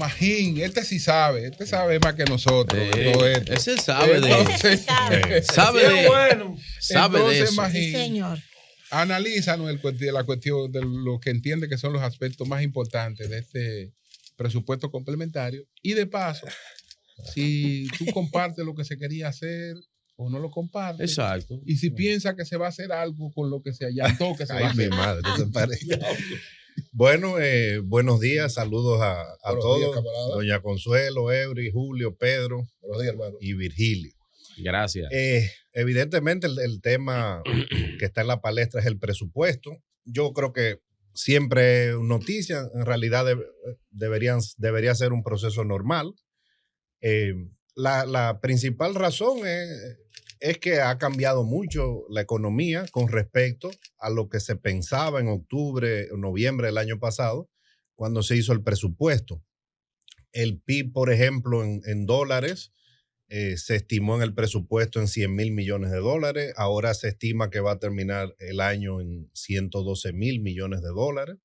Magín, sí sabe, sabe más que nosotros. Todo esto. Ese sabe de eso. Sabe de eso. Magín, sí, señor. Analízanos la cuestión de lo que entiende que son los aspectos más importantes de este presupuesto complementario. Y de paso, si tú compartes lo que se quería hacer o no lo compartes. Exacto. Y si piensa que se va a hacer algo con lo que se allantó que se va a hacer. Mi madre, ¿no te parece? Bueno, buenos días, saludos a todos. Doña Consuelo, Eury, Julio, Pedro. Buenos días, hermano. Y Virgilio. Gracias. Evidentemente el tema que está en la palestra es el presupuesto. Yo creo que siempre noticia, en realidad debería ser un proceso normal. La principal razón es que ha cambiado mucho la economía con respecto a lo que se pensaba en octubre o noviembre del año pasado, cuando se hizo el presupuesto. El PIB, por ejemplo, en dólares, se estimó en el presupuesto en 100,000 millones de dólares. Ahora se estima que va a terminar el año en 112,000 millones de dólares.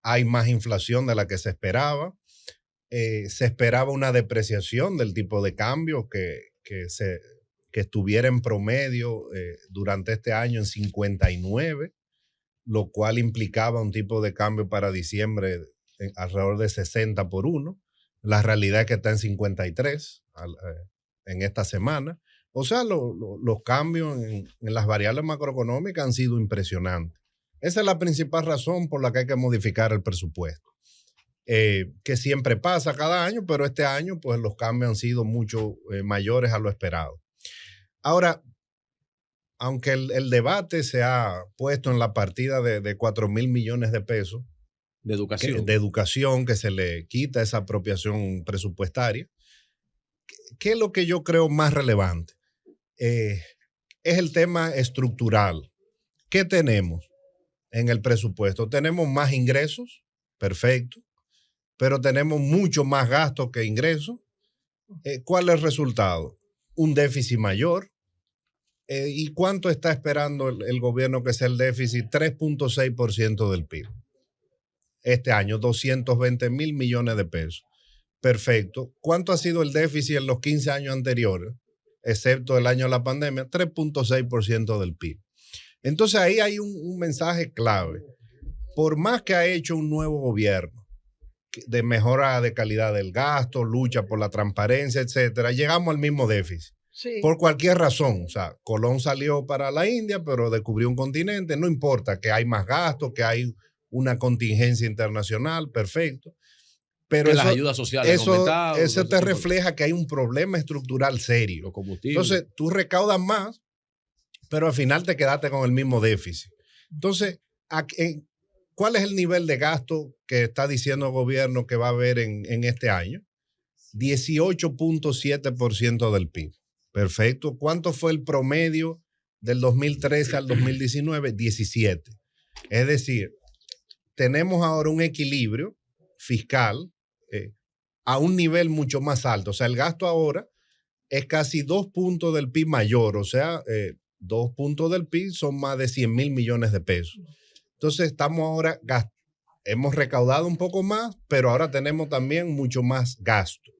Hay más inflación de la que se esperaba. Se esperaba una depreciación del tipo de cambio que estuviera en promedio durante este año en 59, lo cual implicaba un tipo de cambio para diciembre alrededor de 60 por 1. La realidad es que está en 53 en esta semana. O sea, los cambios en las variables macroeconómicas han sido impresionantes. Esa es la principal razón por la que hay que modificar el presupuesto. Que siempre pasa cada año, pero este año pues los cambios han sido mucho mayores a lo esperado. Ahora, aunque el debate se ha puesto en la partida de 4,000 millones de pesos de educación, que se le quita esa apropiación presupuestaria, ¿qué es lo que yo creo más relevante? Es el tema estructural. ¿Qué tenemos en el presupuesto? Tenemos más ingresos, perfecto, pero tenemos mucho más gastos que ingresos. ¿Cuál es el resultado? Un déficit mayor. ¿Y cuánto está esperando el gobierno que sea el déficit? 3.6% del PIB. Este año, 220,000 millones de pesos. Perfecto. ¿Cuánto ha sido el déficit en los 15 años anteriores? Excepto el año de la pandemia, 3.6% del PIB. Entonces ahí hay un mensaje clave. Por más que ha hecho un nuevo gobierno de mejora de calidad del gasto, lucha por la transparencia, etcétera, llegamos al mismo déficit. Sí. Por cualquier razón. O sea, Colón salió para la India, pero descubrió un continente. No importa que hay más gastos, que hay una contingencia internacional, perfecto. Pero que las ayudas sociales han aumentado. Eso te refleja que hay un problema estructural serio. Los combustibles. Entonces, tú recaudas más, pero al final te quedaste con el mismo déficit. Entonces, ¿cuál es el nivel de gasto que está diciendo el gobierno que va a haber en este año? 18.7% del PIB. Perfecto. ¿Cuánto fue el promedio del 2013 al 2019? 17. Es decir, tenemos ahora un equilibrio fiscal a un nivel mucho más alto. O sea, el gasto ahora es casi 2 puntos del PIB mayor. O sea, 2 puntos del PIB son más de 100,000 millones de pesos. Entonces, estamos ahora, hemos recaudado un poco más, pero ahora tenemos también mucho más gasto.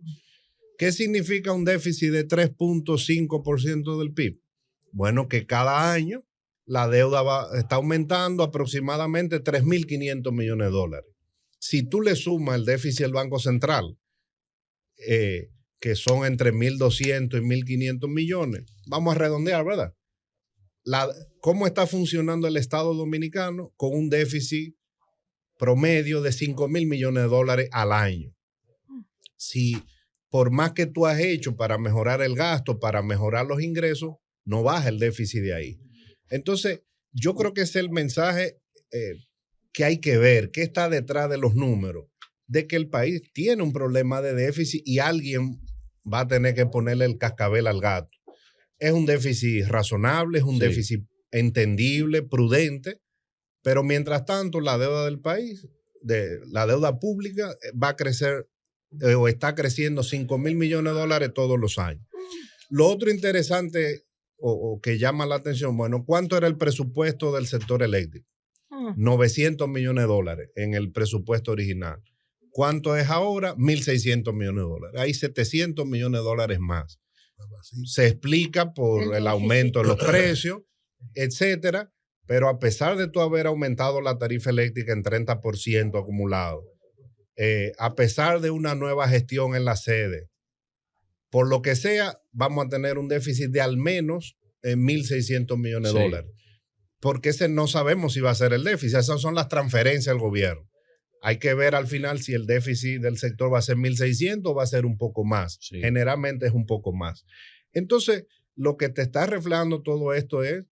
¿Qué significa un déficit de 3.5% del PIB? Bueno, que cada año la deuda está aumentando aproximadamente 3.500 millones de dólares. Si tú le sumas el déficit del Banco Central, que son entre 1.200 y 1.500 millones, vamos a redondear, ¿verdad? ¿Cómo está funcionando el Estado Dominicano? Con un déficit promedio de 5,000 millones de dólares al año. Si por más que tú has hecho para mejorar el gasto, para mejorar los ingresos, no baja el déficit de ahí. Entonces, yo creo que ese es el mensaje que hay que ver, qué está detrás de los números, de que el país tiene un problema de déficit y alguien va a tener que ponerle el cascabel al gato. Es un déficit razonable, es un déficit entendible, prudente, pero mientras tanto la deuda del país, la deuda pública va a crecer o está creciendo 5,000 millones de dólares todos los años. Lo otro interesante o que llama la atención, bueno, ¿cuánto era el presupuesto del sector eléctrico? 900 millones de dólares en el presupuesto original. ¿Cuánto es ahora? 1.600 millones de dólares. Hay 700 millones de dólares más. Se explica por el aumento de los precios, etcétera, pero a pesar de tú haber aumentado la tarifa eléctrica en 30% acumulado, a pesar de una nueva gestión en la sede, por lo que sea, vamos a tener un déficit de al menos 1.600 millones de dólares. Porque ese no sabemos si va a ser el déficit. Esas son las transferencias del gobierno. Hay que ver al final si el déficit del sector va a ser 1.600 o va a ser un poco más. Sí. Generalmente es un poco más. Entonces, lo que te está reflejando todo esto es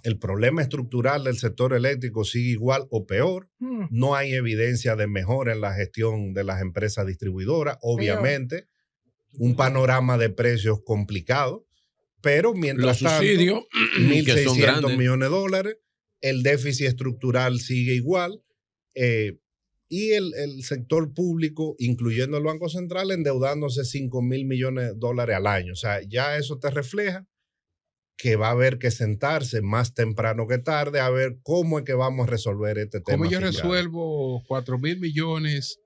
el problema estructural del sector eléctrico sigue igual o peor. No hay evidencia de mejora en la gestión de las empresas distribuidoras. Obviamente, un panorama de precios complicado. Pero mientras los subsidios, tanto, 1.600 millones de dólares, el déficit estructural sigue igual. Y el sector público, incluyendo el Banco Central, endeudándose 5.000 millones de dólares al año. O sea, ya eso te refleja que va a haber que sentarse más temprano que tarde a ver cómo es que vamos a resolver este tema. ¿Cómo yo resuelvo 4.000 millones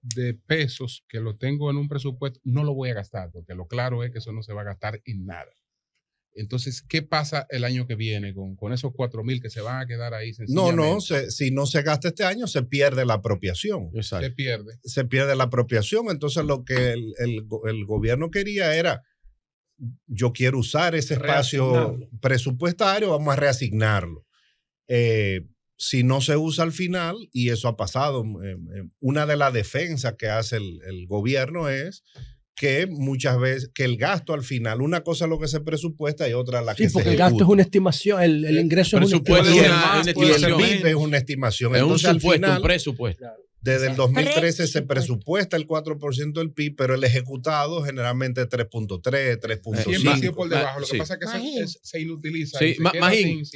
de pesos que lo tengo en un presupuesto? No lo voy a gastar, porque lo claro es que eso no se va a gastar en nada. Entonces, ¿qué pasa el año que viene con esos 4.000 que se van a quedar ahí sencillamente? Si no se gasta este año, se pierde la apropiación. Exacto. Se pierde la apropiación. Entonces, lo que el gobierno quería era, yo quiero usar ese espacio presupuestario, vamos a reasignarlo. Si no se usa al final, y eso ha pasado, una de las defensas que hace el gobierno es que muchas veces, que el gasto al final, una cosa es lo que se presupuesta y otra la que se ejecuta. Sí, porque el gasto es una estimación, el ingreso es una estimación. Y el PIB es una estimación. Es entonces, un supuesto, al final, un presupuesto. Desde el 2013 se presupuesta el 5% del PIB, pero el ejecutado generalmente es 3.3, 3.5. Siempre ha sido por debajo. Lo que pasa es que se inutiliza. Sí,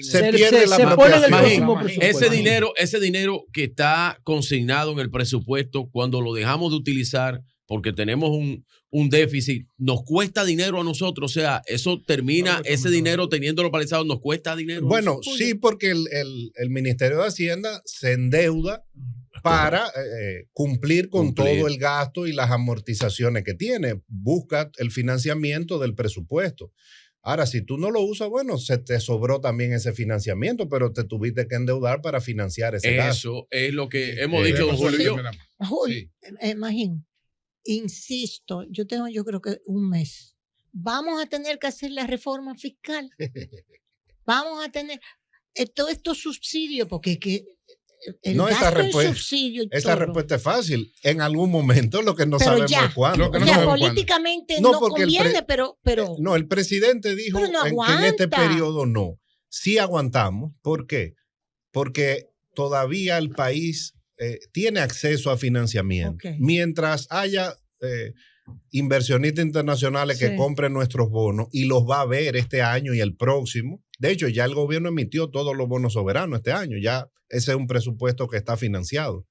se pierde la apropiación. Ese dinero que está consignado en el presupuesto, cuando lo dejamos de utilizar, porque tenemos un déficit, nos cuesta dinero a nosotros. O sea, eso termina, ese dinero teniéndolo paralizado, nos cuesta dinero. Bueno, sí, porque el Ministerio de Hacienda se endeuda para cumplir con todo el gasto y las amortizaciones que tiene. Busca el financiamiento del presupuesto. Ahora, si tú no lo usas, bueno, se te sobró también ese financiamiento, pero te tuviste que endeudar para financiar ese gasto. Eso es lo que hemos dicho, don Julio y yo. Julio, imagínate. Insisto, yo creo que un mes. Vamos a tener que hacer la reforma fiscal. Vamos a tener todos estos subsidios, porque esa respuesta es fácil. En algún momento, lo que no sabemos es cuándo. Políticamente no conviene, pero... No, el presidente dijo que en este periodo no. Sí aguantamos. ¿Por qué? Porque todavía el país tiene acceso a financiamiento. Okay. Mientras haya inversionistas internacionales que compren nuestros bonos, y los va a ver este año y el próximo. De hecho, ya el gobierno emitió todos los bonos soberanos este año. Ya ese es un presupuesto que está financiado.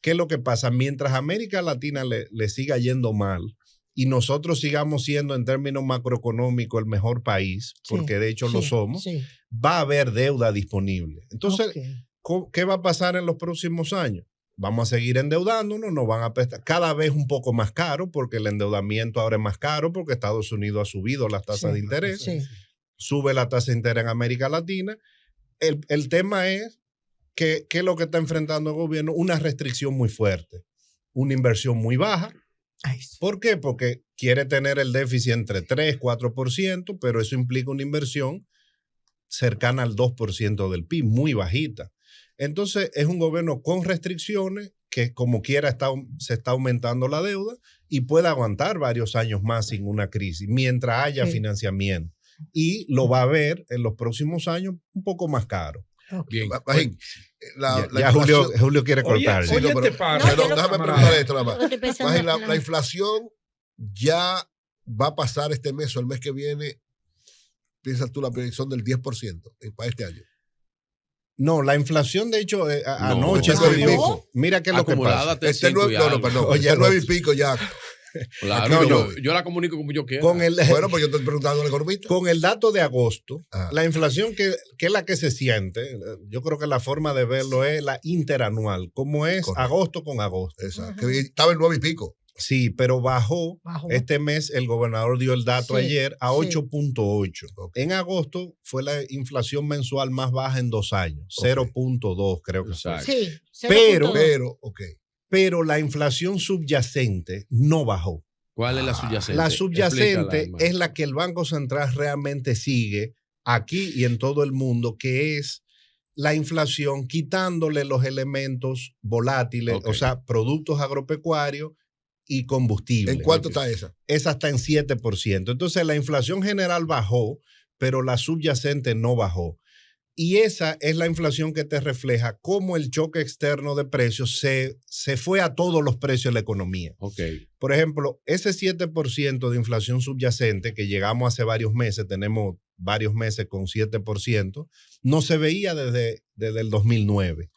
¿Qué es lo que pasa? Mientras América Latina le siga yendo mal y nosotros sigamos siendo en términos macroeconómicos el mejor país, porque de hecho lo somos, va a haber deuda disponible. Entonces, ¿qué va a pasar en los próximos años? Vamos a seguir endeudándonos, nos van a prestar cada vez un poco más caro, porque el endeudamiento ahora es más caro, porque Estados Unidos ha subido las tasas de interés, sube la tasa de interés en América Latina. El tema es que es lo que está enfrentando el gobierno, una restricción muy fuerte, una inversión muy baja. ¿Por qué? Porque quiere tener el déficit entre 3 y 4%, pero eso implica una inversión cercana al 2% del PIB, muy bajita. Entonces, es un gobierno con restricciones que, como quiera, se está aumentando la deuda y puede aguantar varios años más sin una crisis, mientras haya financiamiento. Y lo va a ver en los próximos años un poco más caro. Bien. Julio quiere cortar. Déjame preguntar esto nada más. La inflación ya va a pasar este mes o el mes que viene. ¿Piensas tú la predicción del 10% para este año? No, la inflación, de hecho, anoche se dio. Mira qué es lo que pasa. Perdón. Oye, 9 y pico ya. Claro, No, yo la comunico como yo quiera. Bueno, pues yo estoy preguntando al economista. Con el dato de agosto, la inflación que es la que se siente, yo creo que la forma de verlo es la interanual, como es Correcto. agosto con agosto. Exacto. Que estaba en 9 y pico. Sí, pero bajó. Este mes el gobernador dio el dato ayer a 8.8. Okay. En agosto fue la inflación mensual más baja en 2 años, 0.2 creo que fue. Sí, Pero la inflación subyacente no bajó. ¿Cuál es la subyacente? La subyacente Explícala, es la que el Banco Central realmente sigue aquí y en todo el mundo, que es la inflación quitándole los elementos volátiles, o sea, productos agropecuarios y combustible. ¿En cuánto está esa? Esa está en 7%. Entonces la inflación general bajó, pero la subyacente no bajó. Y esa es la inflación que te refleja cómo el choque externo de precios se fue a todos los precios de la economía. Por ejemplo, ese 7% de inflación subyacente que llegamos hace varios meses, tenemos varios meses con 7%, no se veía desde el 2009.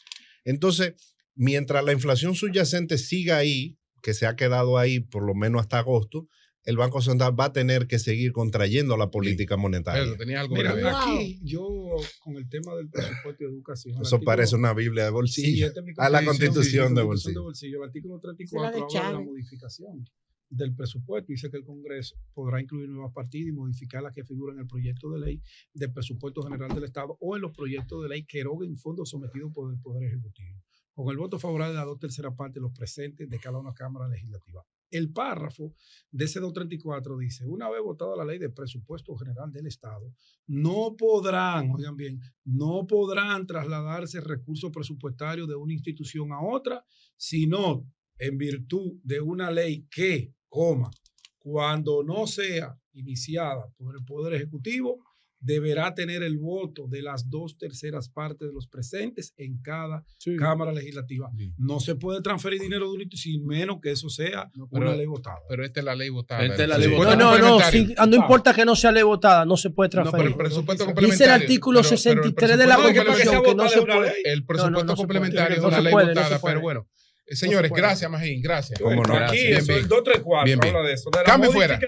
Entonces, mientras la inflación subyacente siga ahí, que se ha quedado ahí por lo menos hasta agosto, el Banco Central va a tener que seguir contrayendo la política monetaria. Pero tenía algo Mira, que ver. aquí yo con el tema del presupuesto de educación. Eso parece una Biblia de bolsillo. Sí, a la constitución de bolsillo. El artículo 34 habla de la modificación del presupuesto. Dice que el Congreso podrá incluir nuevas partidas y modificar las que figuran en el proyecto de ley del presupuesto general del Estado o en los proyectos de ley que eroguen fondos sometidos por el Poder Ejecutivo, con el voto favorable de las 2/3 partes de los presentes de cada una cámara legislativa. El párrafo de ese 234 dice, una vez votada la ley de presupuesto general del Estado, no podrán, oigan bien, no podrán trasladarse recursos presupuestarios de una institución a otra, sino en virtud de una ley que, cuando no sea iniciada por el Poder Ejecutivo, deberá tener el voto de las 2/3 partes de los presentes en cada Cámara Legislativa. No se puede transferir dinero de un institución, sin menos que eso sea una ley votada. Pero esta es la ley votada. Esta es la ley votada. No importa que no sea ley votada, no se puede transferir. No, pero el presupuesto complementario. Dice el artículo 63 de la Constitución que no se puede. El presupuesto complementario es una ley votada, pero bueno. Señores, gracias, Magín, gracias. Aquí, eso es el 234, bien. habla de eso. Cambio fuera.